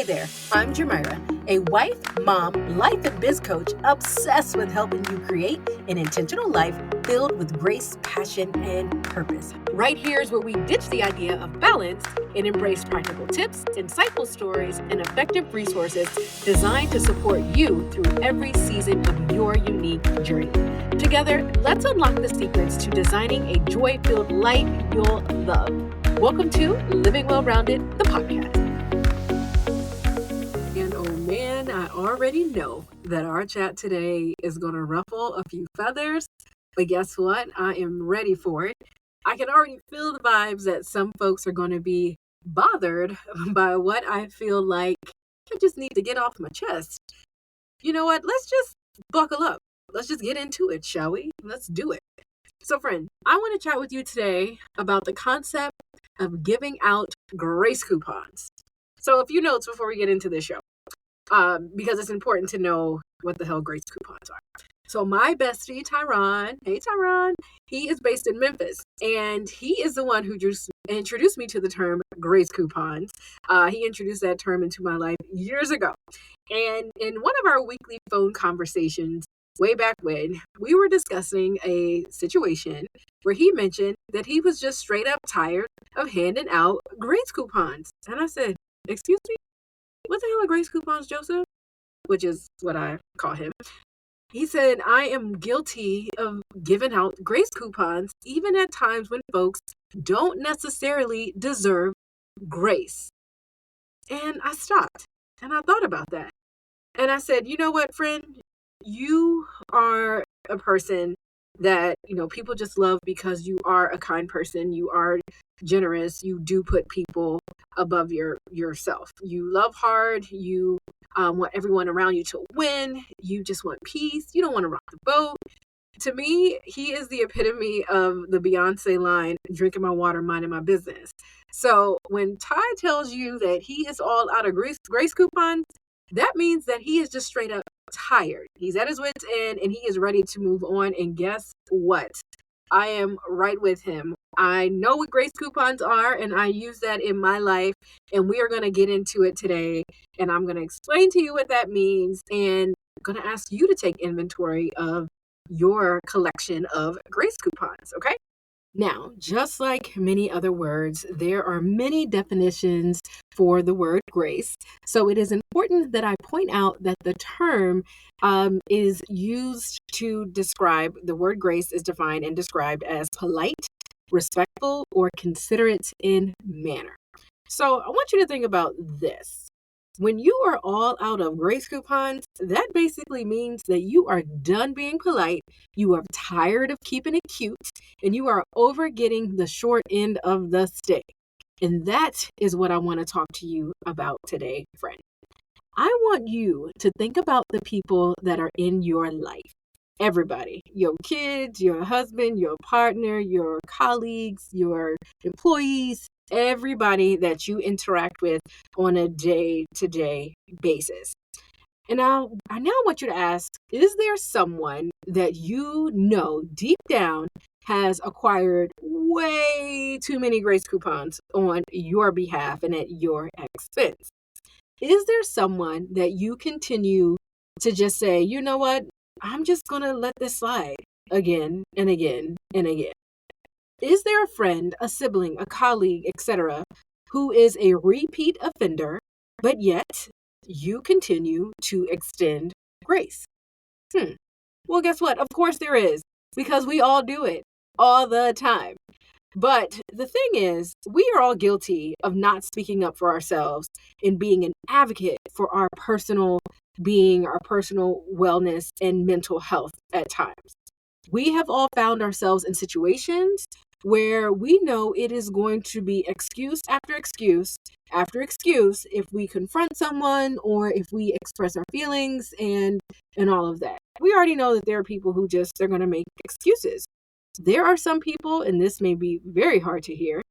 there, I'm Geomyra, a wife, mom, life and biz coach obsessed with helping you create an intentional life filled with grace, passion, and purpose. Right here is where we ditch the idea of balance and embrace practical tips, insightful stories, and effective resources designed to support you through every season of your unique journey. Together, let's unlock the secrets to designing a joy-filled life you'll love. Welcome to Living Well-Rounded, the podcast. And oh man, I already know that our chat today is going to ruffle a few feathers, but guess what? I am ready for it. I can already feel the vibes that some folks are going to be bothered by what I feel like I just need to get off my chest. You know what? Let's just buckle up. Let's just get into it, shall we? Let's do it. So, friend, I want to chat with you today about the concept of giving out grace coupons. So, a few notes before we get into this show, because it's important to know what the hell grace coupons are. So, my bestie, Tyron, hey, Tyron, he is based in Memphis, and he is the one who just introduced me to the term grace coupons. He introduced that term into my life years ago. And in one of our weekly phone conversations, way back when, we were discussing a situation where he mentioned that he was just straight up tired of handing out grace coupons. And I said, excuse me, what the hell are grace coupons, Joseph? Which is what I call him. He said, I am guilty of giving out grace coupons, even at times when folks don't necessarily deserve grace. And I stopped and I thought about that. And I said, you know what, friend? You are a person that, people just love because you are a kind person. You are generous. You do put people above yourself. You love hard. You want everyone around you to win. You just want peace. You don't want to rock the boat. To me, he is the epitome of the Beyonce line, drinking my water, minding my business. So when Ty tells you that he is all out of grace coupons, that means that he is just straight up tired. He's at his wit's end and he is ready to move on. And guess what? I am right with him. I know what grace coupons are and I use that in my life. And we are going to get into it today. And I'm going to explain to you what that means. And I'm going to ask you to take inventory of your collection of grace coupons. Okay? Now, just like many other words, there are many definitions for the word grace. So it is important that I point out that the term is used to describe, the word grace is defined and described as polite, respectful, or considerate in manner. So I want you to think about this. When you are all out of grace coupons, that basically means that you are done being polite, you are tired of keeping it cute, and you are over getting the short end of the stick. And that is what I want to talk to you about today, friend. I want you to think about the people that are in your life. Everybody, your kids, your husband, your partner, your colleagues, your employees, everybody that you interact with on a day-to-day basis. And I now want you to ask, is there someone that you know deep down has acquired way too many grace coupons on your behalf and at your expense? Is there someone that you continue to just say, you know what, I'm just going to let this slide again and again and again? Is there a friend, a sibling, a colleague, etc., who is a repeat offender, but yet you continue to extend grace? Well, guess what? Of course there is, because we all do it all the time. But the thing is, we are all guilty of not speaking up for ourselves and being an advocate for our personal being, our personal wellness, and mental health at times. We have all found ourselves in situations where we know it is going to be excuse after excuse after excuse if we confront someone or if we express our feelings and all of that. We already know that there are people who they're going to make excuses. There are some people, and this may be very hard to hear,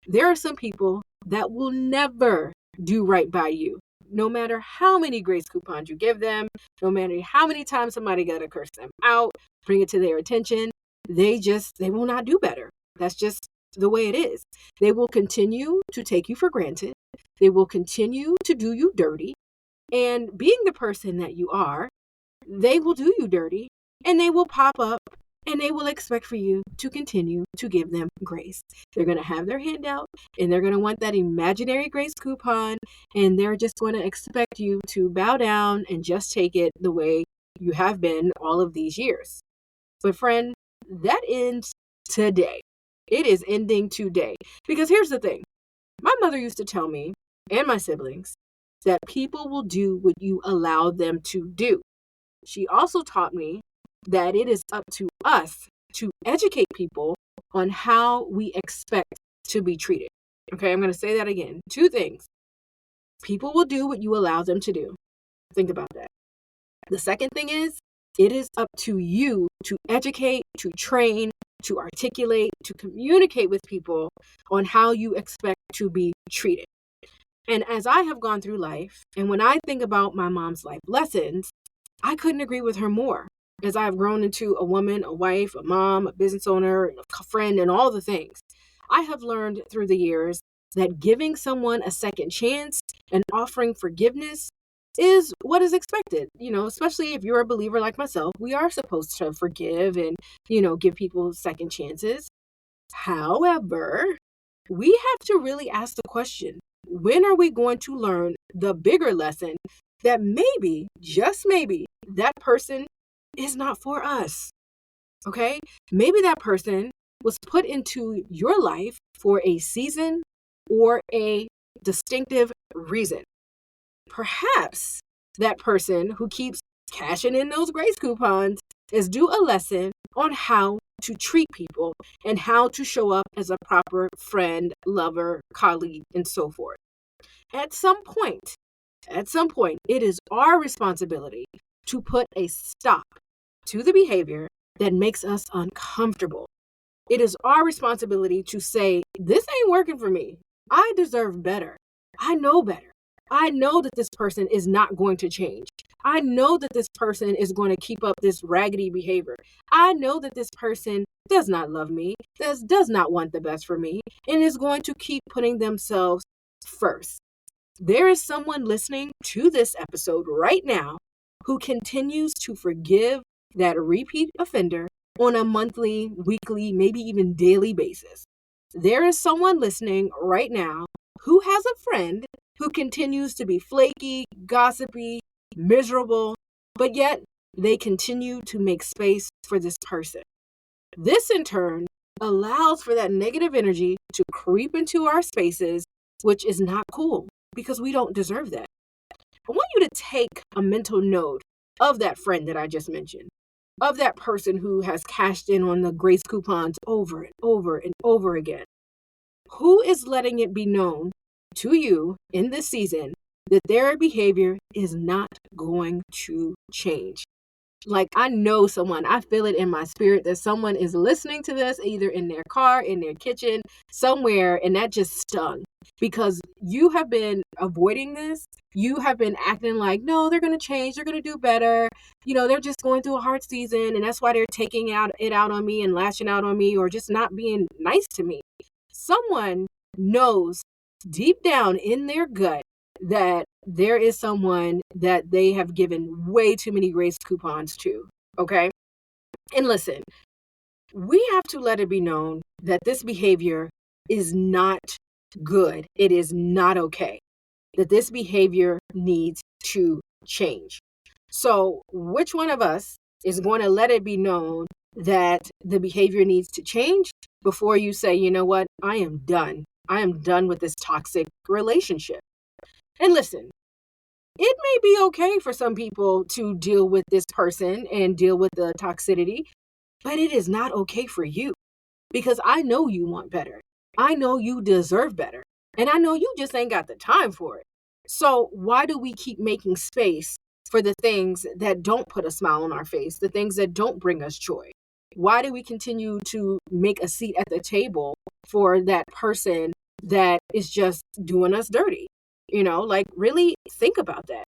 there are some people that will never do right by you. No matter how many grace coupons you give them, no matter how many times somebody got to curse them out, bring it to their attention, they will not do better. That's just the way it is. They will continue to take you for granted. They will continue to do you dirty. And being the person that you are, they will do you dirty and they will pop up and they will expect for you to continue to give them grace. They're going to have their hand out and they're going to want that imaginary grace coupon, and they're just going to expect you to bow down and just take it the way you have been all of these years. But friend, that ends today. It is ending today. Because here's the thing. My mother used to tell me and my siblings that people will do what you allow them to do. She also taught me that it is up to us to educate people on how we expect to be treated. Okay, I'm going to say that again. 2 things. People will do what you allow them to do. Think about that. The second thing is, it is up to you to educate, to train, to articulate, to communicate with people on how you expect to be treated. And as I have gone through life, and when I think about my mom's life lessons, I couldn't agree with her more. As I've grown into a woman, a wife, a mom, a business owner, a friend, and all the things, I have learned through the years that giving someone a second chance and offering forgiveness is what is expected. Especially if you're a believer like myself, we are supposed to forgive and, give people second chances. However, we have to really ask the question, when are we going to learn the bigger lesson that maybe, just maybe, that person is not for us? Okay? Maybe that person was put into your life for a season or a distinctive reason. Perhaps that person who keeps cashing in those grace coupons is due a lesson on how to treat people and how to show up as a proper friend, lover, colleague, and so forth. At some point, it is our responsibility to put a stop to the behavior that makes us uncomfortable. It is our responsibility to say, this ain't working for me. I deserve better. I know better. I know that this person is not going to change. I know that this person is going to keep up this raggedy behavior. I know that this person does not love me, does not want the best for me, and is going to keep putting themselves first. There is someone listening to this episode right now who continues to forgive that repeat offender on a monthly, weekly, maybe even daily basis. There is someone listening right now who has a friend who continues to be flaky, gossipy, miserable, but yet they continue to make space for this person. This, in turn, allows for that negative energy to creep into our spaces, which is not cool because we don't deserve that. I want you to take a mental note of that friend that I just mentioned, of that person who has cashed in on the grace coupons over and over and over again. Who is letting it be known to you in this season that their behavior is not going to change? Like, I know someone, I feel it in my spirit that someone is listening to this either in their car, in their kitchen, somewhere, and that just stung because you have been avoiding this. You have been acting like, no, they're going to change. They're going to do better. They're just going through a hard season, and that's why they're taking it out on me and lashing out on me or just not being nice to me. Someone knows deep down in their gut that there is someone that they have given way too many grace coupons to, okay? And listen, we have to let it be known that this behavior is not good. It is not okay. That this behavior needs to change. So which one of us is going to let it be known that the behavior needs to change before you say, you know what, I am done. I am done with this toxic relationship. And listen, it may be okay for some people to deal with this person and deal with the toxicity, but it is not okay for you because I know you want better. I know you deserve better. And I know you just ain't got the time for it. So why do we keep making space for the things that don't put a smile on our face, the things that don't bring us joy? Why do we continue to make a seat at the table for that person that is just doing us dirty? Really think about that.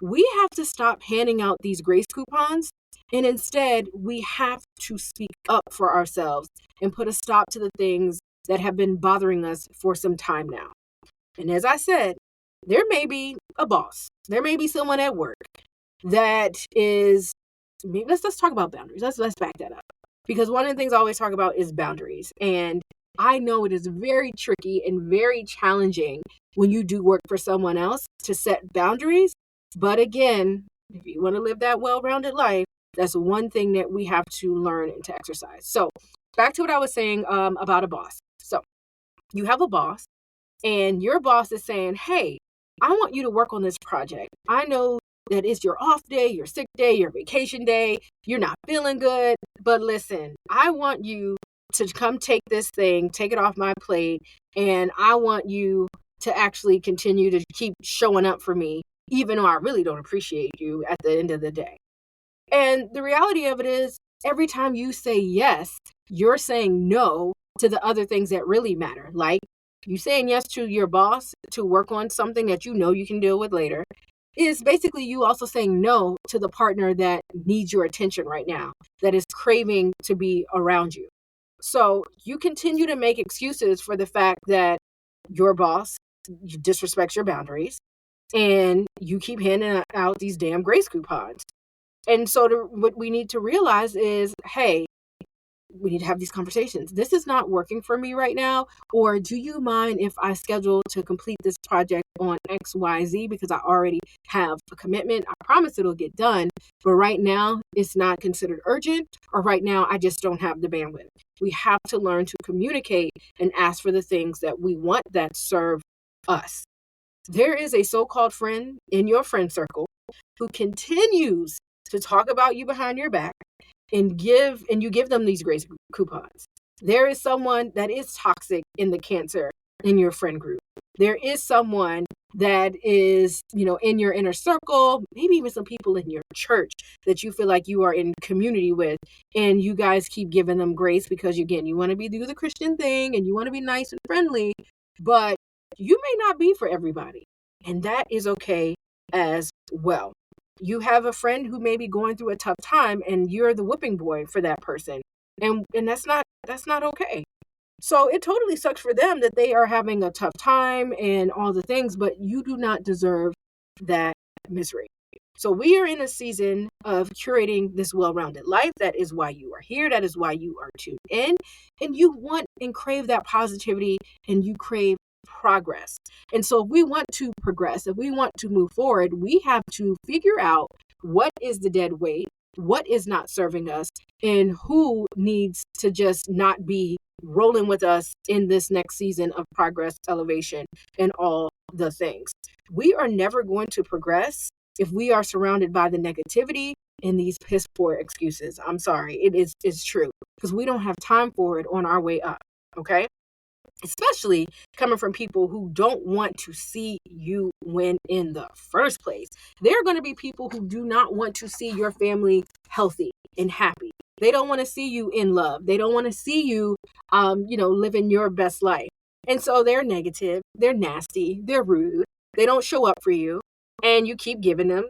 We have to stop handing out these grace coupons, and instead we have to speak up for ourselves and put a stop to the things that have been bothering us for some time now. And as I said, there may be a boss, there may be someone at work that is, let's talk about boundaries. Let's back that up. Because one of the things I always talk about is boundaries. And I know it is very tricky and very challenging when you do work for someone else to set boundaries. But again, if you want to live that well-rounded life, that's one thing that we have to learn and to exercise. So back to what I was saying about a boss. So you have a boss and your boss is saying, hey, I want you to work on this project. I know that it's your off day, your sick day, your vacation day. You're not feeling good. But listen, I want you to come take this thing, take it off my plate. And I want you to actually continue to keep showing up for me, even though I really don't appreciate you at the end of the day. And the reality of it is, every time you say yes, you're saying no to the other things that really matter. Like you saying yes to your boss to work on something that you know you can deal with later is basically you also saying no to the partner that needs your attention right now, that is craving to be around you. So you continue to make excuses for the fact that your boss disrespects your boundaries and you keep handing out these damn grace coupons. And so what we need to realize is, hey, we need to have these conversations. This is not working for me right now. Or do you mind if I schedule to complete this project on XYZ because I already have a commitment? I promise it'll get done. But right now, it's not considered urgent. Or right now, I just don't have the bandwidth. We have to learn to communicate and ask for the things that we want that serve us. There is a so-called friend in your friend circle who continues to talk about you behind your back and you give them these grace coupons. There is someone that is toxic in the Cancer in your friend group. There is someone that is, in your inner circle, maybe even some people in your church that you feel like you are in community with, and you guys keep giving them grace because, again, you want to do the Christian thing and you want to be nice and friendly, but you may not be for everybody. And that is okay as well. You have a friend who may be going through a tough time and you're the whipping boy for that person. And that's not okay. So it totally sucks for them that they are having a tough time and all the things, but you do not deserve that misery. So we are in a season of curating this well-rounded life. That is why you are here. That is why you are tuned in. And you want and crave that positivity and you crave progress. And so if we want to progress, if we want to move forward, we have to figure out what is the dead weight, what is not serving us, and who needs to just not be rolling with us in this next season of progress, elevation, and all the things. We are never going to progress if we are surrounded by the negativity and these piss poor excuses. I'm sorry, it's true, because we don't have time for it on our way up, okay? Especially coming from people who don't want to see you win in the first place. There are going to be people who do not want to see your family healthy and happy. They don't want to see you in love. They don't want to see you, living your best life. And so they're negative, they're nasty, they're rude. They don't show up for you, and you keep giving them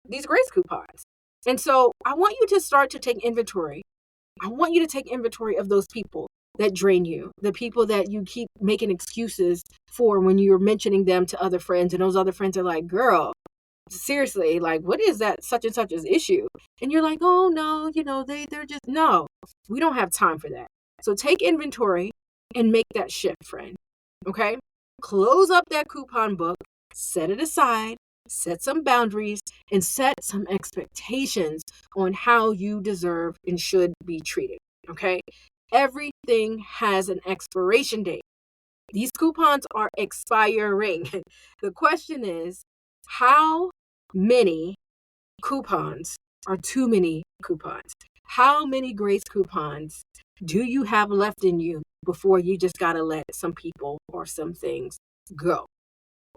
these grace coupons. And so I want you to start to take inventory. I want you to take inventory of those people that drain you, the people that you keep making excuses for when you're mentioning them to other friends. And those other friends are like, girl, seriously, like, what is that such and such as issue? And you're like, oh no, they're just, no, we don't have time for that. So take inventory and make that shift, friend. Okay. Close up that coupon book, set it aside, set some boundaries, and set some expectations on how you deserve and should be treated. Okay. Everything has an expiration date. These coupons are expiring. The question is, how many coupons are too many coupons? How many grace coupons do you have left in you before you just got to let some people or some things go?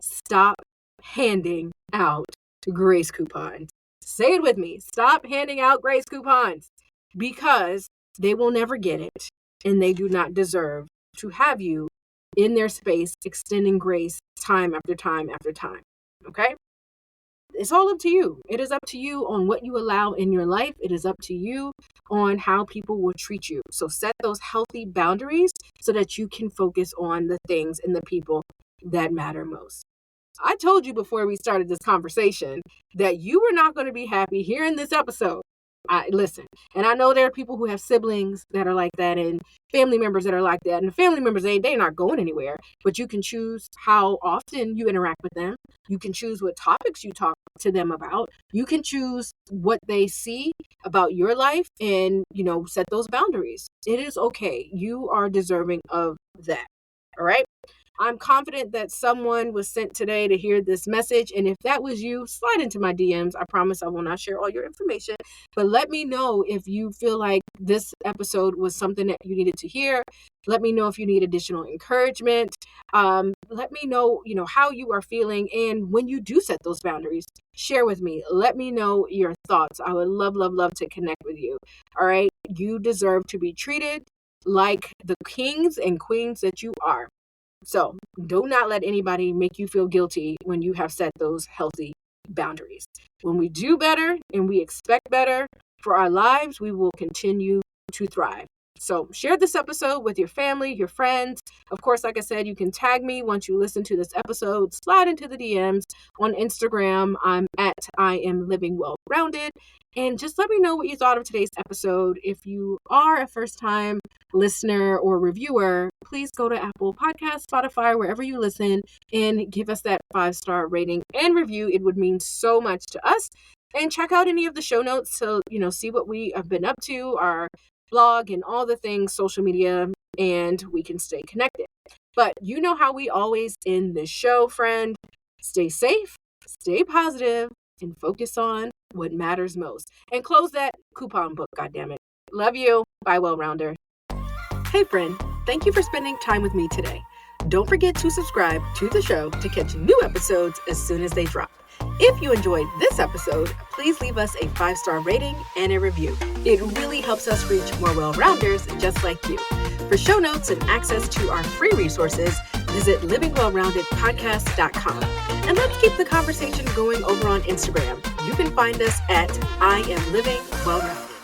Stop handing out grace coupons. Say it with me. Stop handing out grace coupons, because they will never get it, and they do not deserve to have you in their space extending grace time after time after time. Okay? it's all up to you. It is up to you on what you allow in your life. It is up to you on how people will treat you. So set those healthy boundaries so that you can focus on the things and the people that matter most. I told you before we started this conversation that you were not going to be happy hearing this episode. Listen, and I know there are people who have siblings that are like that and family members that are like that. And the family members, they're not going anywhere, but you can choose how often you interact with them. You can choose what topics you talk to them about. You can choose what they see about your life and, set those boundaries. It is okay. You are deserving of that. All right. I'm confident that someone was sent today to hear this message. And if that was you, slide into my DMs. I promise I will not share all your information. But let me know if you feel like this episode was something that you needed to hear. Let me know if you need additional encouragement. Let me know, how you are feeling. And when you do set those boundaries, share with me. Let me know your thoughts. I would love, love, love to connect with you. All right. You deserve to be treated like the kings and queens that you are. So do not let anybody make you feel guilty when you have set those healthy boundaries. When we do better and we expect better for our lives, we will continue to thrive. So share this episode with your family, your friends. Of course, like I said, you can tag me once you listen to this episode. Slide into the DMs on Instagram. I'm at I Am Living Well-Rounded. And just let me know what you thought of today's episode. If you are a first-time listener or reviewer, please go to Apple Podcasts, Spotify, wherever you listen, and give us that 5-star rating and review. It would mean so much to us. And check out any of the show notes to, see what we have been up to, our blog and all the things, social media, and we can stay connected. But you know how we always end this show, friend. Stay safe, stay positive, and focus on what matters most. And close that coupon book, goddammit. Love you. Bye, Well-Rounder. Hey, friend. Thank you for spending time with me today. Don't forget to subscribe to the show to catch new episodes as soon as they drop. If you enjoyed this episode, please leave us a 5-star rating and a review. It really helps us reach more well-rounders just like you. For show notes and access to our free resources, visit livingwellroundedpodcast.com. And let's keep the conversation going over on Instagram. You can find us at I Am Living Well-Rounded.